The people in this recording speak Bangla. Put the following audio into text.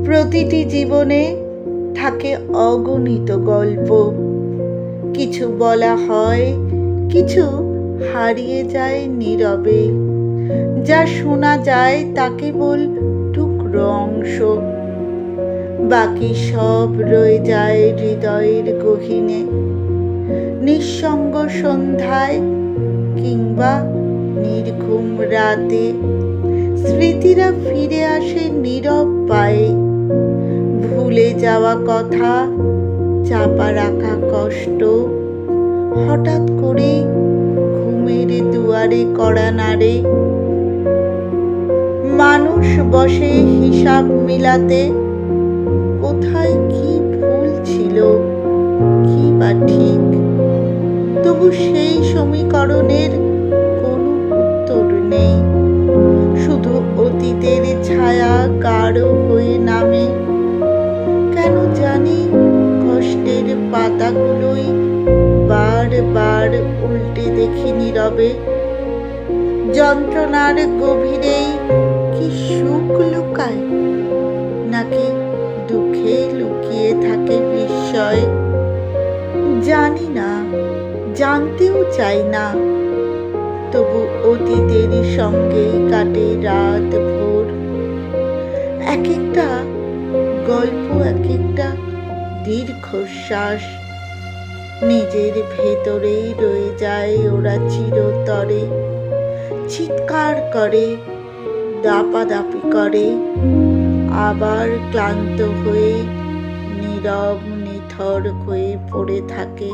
প্রতিটি জীবনে থাকে অগণিত গল্প। কিছু বলা হয়, কিছু হারিয়ে যায় নীরবে। যা শোনা যায় তা কেবল টুকরো অংশ, বাকি সব রয়ে যায় হৃদয়ের গহীনে। নিঃসঙ্গ সন্ধ্যায় কিংবা নির্ঘুম রাতে স্মৃতিরা ফিরে আসে নীরব পায়ে। ভুলে যাওয়া কথা, চাপা রাখা কষ্ট, হঠাৎ করে ঘুমের দুয়ারে কড়া নাড়ে। মানুষ বসে হিসাব মিলাতে, কোথায় কি ভুল ছিল, কি বা ঠিক। তবু সেই সমীকরণের কোনো উত্তর নেই, শুধু অতীতের ছায়া গাঢ় হয়ে নামে। কেন জানি কষ্টের পাতাগুলোই বারবার উল্টে দেখি নীরবে। যন্ত্রণার গভীরেই কি সুখ লুকায়, নাকি দুঃখে লুকিয়ে থাকে বিস্ময়? জানি না, জানতেও চাই না। তবু অতীতের সঙ্গেই কাটে রাত ভোর। এক একটা গল্প, এক একটা দীর্ঘশ্বাস। নিজের ভেতরেই রয়ে যায় ওরা চিরতরে। চিৎকার করে, দাপাদাপি করে, আবার ক্লান্ত হয়ে নীরব নিথর হয়ে পড়ে থাকে।